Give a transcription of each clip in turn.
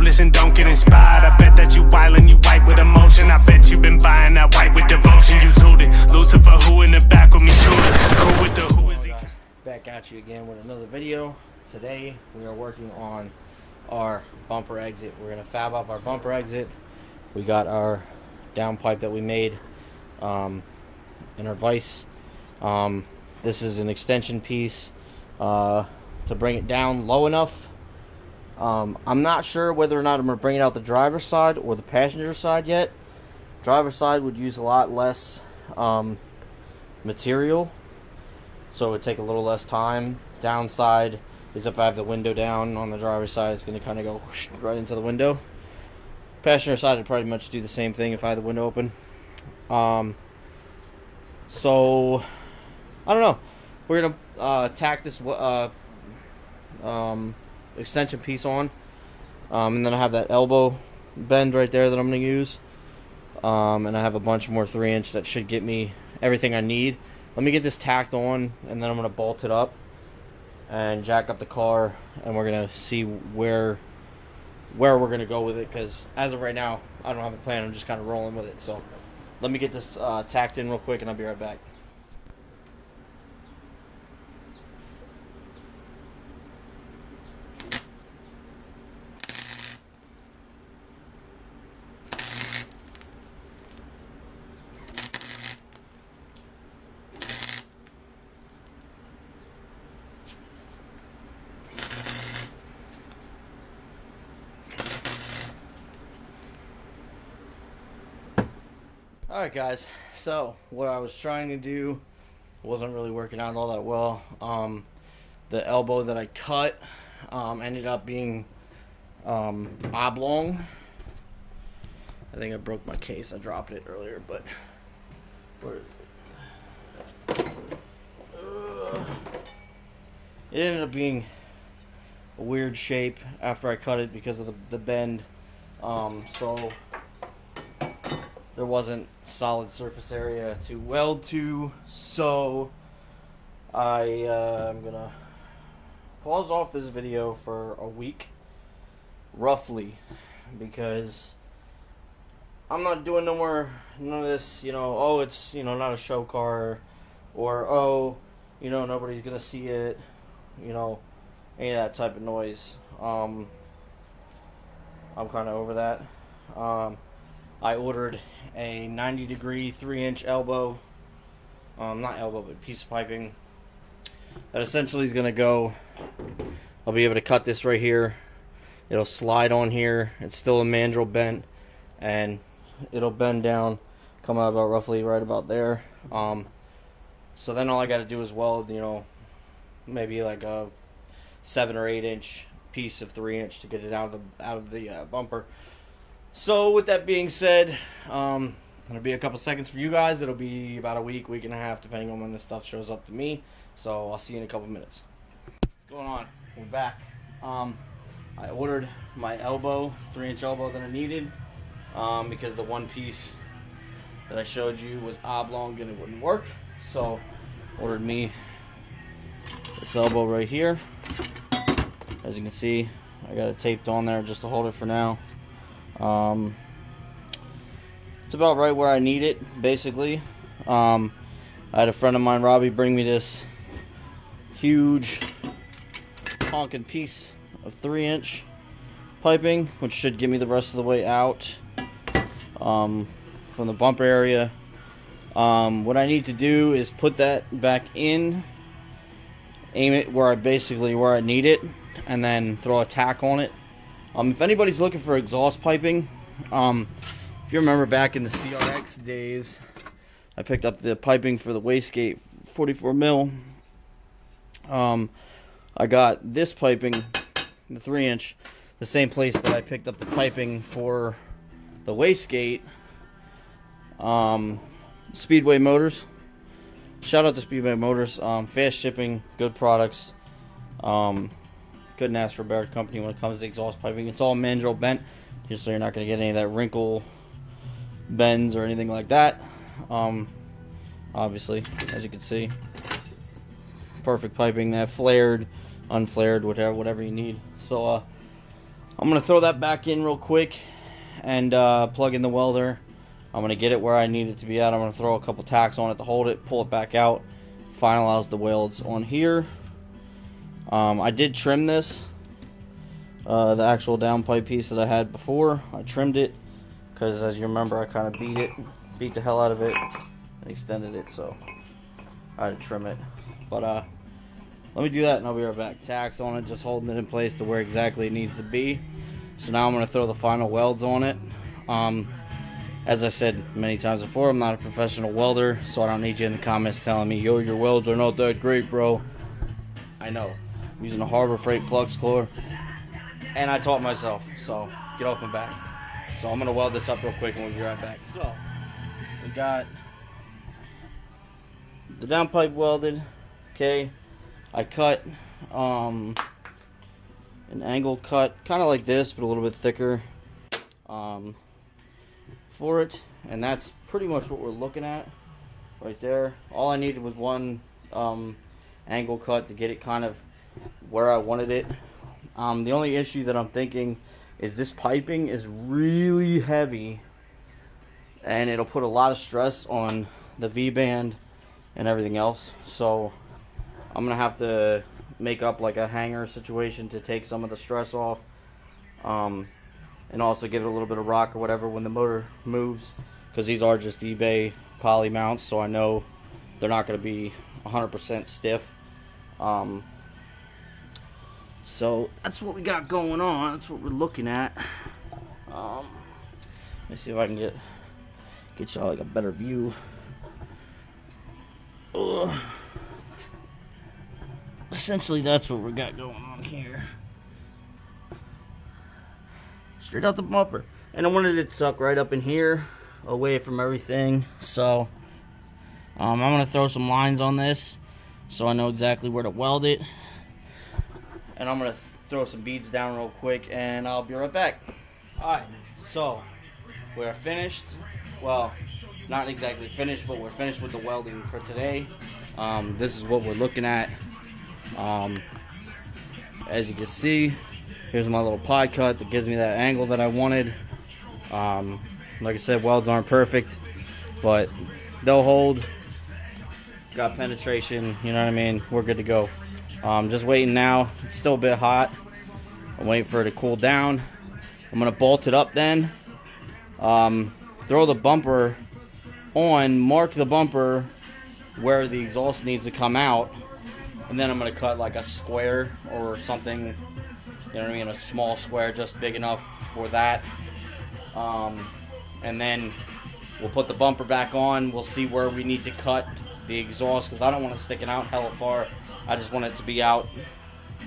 hopeless and don't get inspired. I bet that you wildin', you white with emotion. I bet you been buying that white with devotion. You zooted, Lucifer, who in the back with me shooters? Cool with the who is he? Guys, back at you again with another video. Today we are working on our bumper exit. We're gonna fab up our bumper exit. We got our downpipe that we made in our vise. This is an extension piece to bring it down low enough. I'm not sure whether or not I'm going to bring it out the driver's side or the passenger side yet. Driver's side would use a lot less material, so it would take a little less time. Downside is if I have the window down on the driver's side, it's going to kind of go right into the window. Passenger side would pretty much do the same thing if I had the window open. So I don't know. We're gonna tack this extension piece on, and then I have that elbow bend right there that I'm gonna use, and I have a bunch more 3-inch that should get me everything I need. Let me get this tacked on, and then I'm gonna bolt it up and jack up the car, and we're gonna see where we're gonna go with it, because as of right now I don't have a plan. I'm just kind of rolling with it. So let me get this tacked in real quick, and I'll be right back. Alright guys, so what I was trying to do wasn't really working out all that well. The elbow that I cut ended up being oblong. I think I broke my case. I dropped it earlier, but where is it? It ended up being a weird shape after I cut it because of the bend. So there wasn't solid surface area to weld to, so I'm gonna pause off this video for a week, roughly, because I'm not doing none of this, oh, it's, not a show car, or, oh, nobody's gonna see it, any of that type of noise. I'm kind of over that. I ordered a 90-degree 3-inch elbow, not elbow, but piece of piping that essentially is going to go. I'll be able to cut this right here. It'll slide on here. It's still a mandrel bent, and it'll bend down, come out about roughly right about there. So then all I got to do is weld, maybe like a 7 or 8-inch piece of 3-inch to get it out of the bumper. So with that being said, it'll be a couple seconds for you guys. It'll be about a week and a half, depending on when this stuff shows up to me. So I'll see you in a couple minutes. What's going on? We're back. I ordered my elbow, 3-inch elbow that I needed, because the one piece that I showed you was oblong and it wouldn't work. So ordered me this elbow right here. As you can see, I got it taped on there just to hold it for now. It's about right where I need it, basically. I had a friend of mine, Robbie, bring me this huge honking piece of 3-inch piping, which should get me the rest of the way out from the bumper area. What I need to do is put that back in, aim it where I need it, and then throw a tack on it. If anybody's looking for exhaust piping, if you remember back in the CRX days, I picked up the piping for the wastegate 44 mil. I got this piping, the 3-inch, the same place that I picked up the piping for the wastegate. Speedway Motors. Shout out to Speedway Motors. Fast shipping, good products. Couldn't ask for a better company when it comes to exhaust piping. It's all mandrel bent, just so you're not going to get any of that wrinkle bends or anything like that. Obviously, as you can see, perfect piping that flared, unflared, whatever you need. So I'm going to throw that back in real quick and plug in the welder. I'm going to get it where I need it to be at. I'm going to throw a couple tacks on it to hold it, pull it back out, finalize the welds on here. I did trim this, the actual downpipe piece that I had before. I trimmed it because, as you remember, I kind of beat the hell out of it and extended it, so I had to trim it. But let me do that and I'll be right back. Tacks on it, just holding it in place to where exactly it needs to be. So now I'm going to throw the final welds on it. As I said many times before, I'm not a professional welder, so I don't need you in the comments telling me, yo, your welds are not that great, bro. I know. I'm using a Harbor Freight flux core, and I taught myself, so get off my back. So I'm going to weld this up real quick and we'll be right back. So, we got the downpipe welded, okay. I cut an angle cut, kind of like this, but a little bit thicker. For it, and that's pretty much what we're looking at right there. All I needed was one angle cut to get it kind of where I wanted it. The only issue that I'm thinking is this piping is really heavy and it'll put a lot of stress on the V-band and everything else, so I'm gonna have to make up like a hanger situation to take some of the stress off, and also give it a little bit of rock or whatever when the motor moves, because these are just eBay poly mounts, so I know they're not going to be 100% stiff. So that's what we got going on. That's what we're looking at. Let me see if I can get y'all like a better view. Essentially, that's what we got going on here. Straight out the bumper, and I wanted it tucked right up in here, away from everything. So I'm gonna throw some lines on this, so I know exactly where to weld it. And I'm gonna throw some beads down real quick, and I'll be right back. All right, so we're finished. Well, not exactly finished, but we're finished with the welding for today. This is what we're looking at. As you can see, here's my little pod cut that gives me that angle that I wanted. Like I said, welds aren't perfect, but they'll hold. Got penetration, you know what I mean? We're good to go. Just waiting now. It's still a bit hot. I'm waiting for it to cool down. I'm going to bolt it up then. Throw the bumper on, mark the bumper where the exhaust needs to come out, and then I'm going to cut like a square or something, you know what I mean, a small square just big enough for that. And then we'll put the bumper back on. We'll see where we need to cut the exhaust, because I don't want to stick it out hella far. I just want it to be out,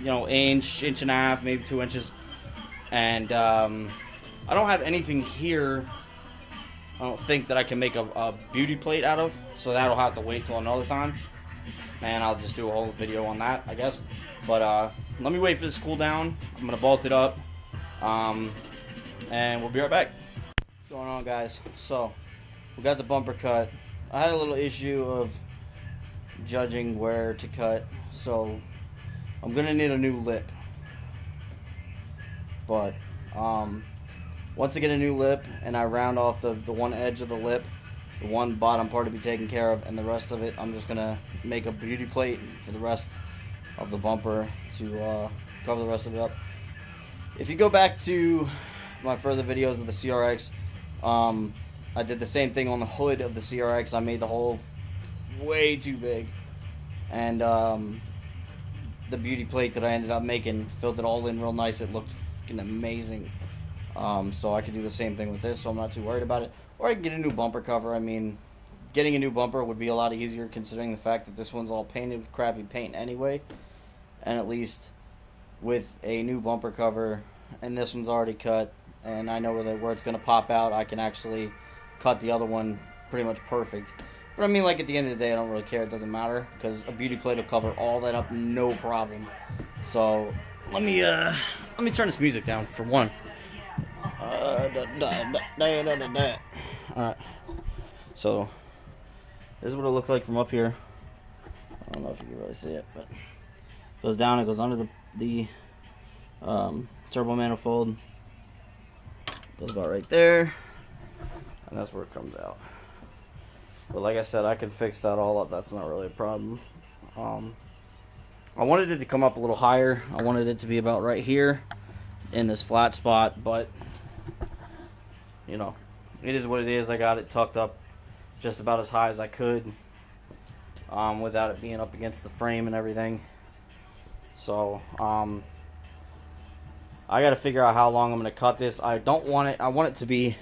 you know, inch and a half, maybe 2 inches. And I don't have anything here, I don't think, that I can make a beauty plate out of, so that'll have to wait till another time, and I'll just do a whole video on that, I guess. But let me wait for this to cool down. I'm gonna bolt it up, and we'll be right back. What's going on, guys? So we got the bumper cut. I had a little issue of judging where to cut, so I'm gonna need a new lip. But once I get a new lip and I round off the one edge of the lip, the one bottom part to be taken care of, and the rest of it, I'm just gonna make a beauty plate for the rest of the bumper to cover the rest of it up. If you go back to my further videos of the CRX, I did the same thing on the hood of the CRX. I made the hole way too big, and the beauty plate that I ended up making filled it all in real nice. It looked fucking amazing. So I could do the same thing with this, so I'm not too worried about it. Or I can get a new bumper cover. I mean, getting a new bumper would be a lot easier considering the fact that this one's all painted with crappy paint anyway. And at least with a new bumper cover, and this one's already cut, and I know where it's going to pop out, I can actually cut the other one pretty much perfect. But I mean, like, at the end of the day, I don't really care. It doesn't matter, because a beauty plate will cover all that up, no problem. So let me turn this music down for one. Alright, so this is what it looks like from up here. I don't know if you can really see it, but it goes down, it goes under the turbo manifold. Goes about right there, and that's where it comes out. But like I said, I can fix that all up. That's not really a problem. I wanted it to come up a little higher. I wanted it to be about right here in this flat spot, but you know, it is what it is. I got it tucked up just about as high as I could, without it being up against the frame and everything. So I got to figure out how long I'm going to cut this. I want it to be,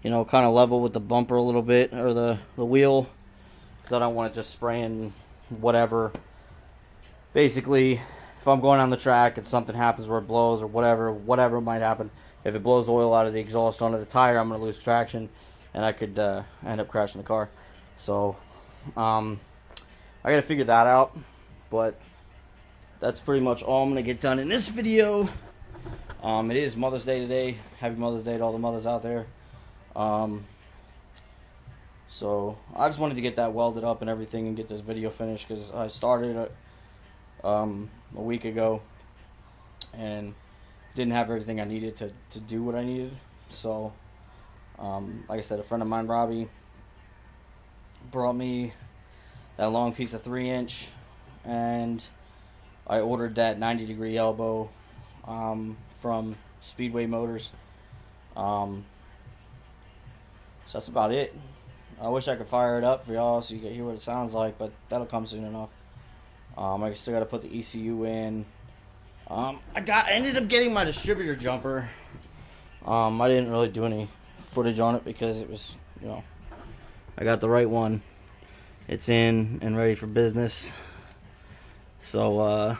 you know, kind of level with the bumper a little bit, or the wheel, because I don't want it just spraying whatever. Basically, if I'm going on the track and something happens where it blows or whatever might happen, if it blows oil out of the exhaust onto the tire, I'm going to lose traction, and I could end up crashing the car. So I got to figure that out, but that's pretty much all I'm going to get done in this video. It is Mother's Day today. Happy Mother's Day to all the mothers out there. So I just wanted to get that welded up and everything and get this video finished, because I started it a week ago and didn't have everything I needed to do what I needed. So like I said, a friend of mine, Robbie, brought me that long piece of 3-inch, and I ordered that 90-degree elbow from Speedway Motors. So that's about it. I wish I could fire it up for y'all so you can hear what it sounds like, but that'll come soon enough. I still got to put the ECU in. I ended up getting my distributor jumper. I didn't really do any footage on it because it was, you know, I got the right one. It's in and ready for business. So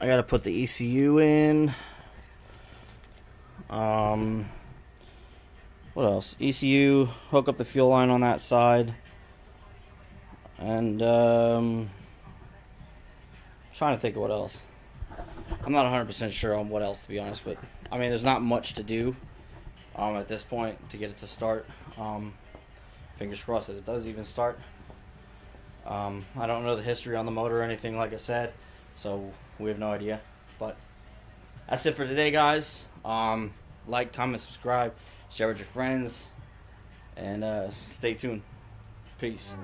I got to put the ECU in. What else? ECU, hook up the fuel line on that side. And trying to think of what else. I'm not 100% sure on what else, to be honest, but I mean, there's not much to do at this point to get it to start. Fingers crossed that it does even start. I don't know the history on the motor or anything, like I said, so we have no idea. But that's it for today, guys. Like, comment, subscribe, share with your friends, and stay tuned. Peace.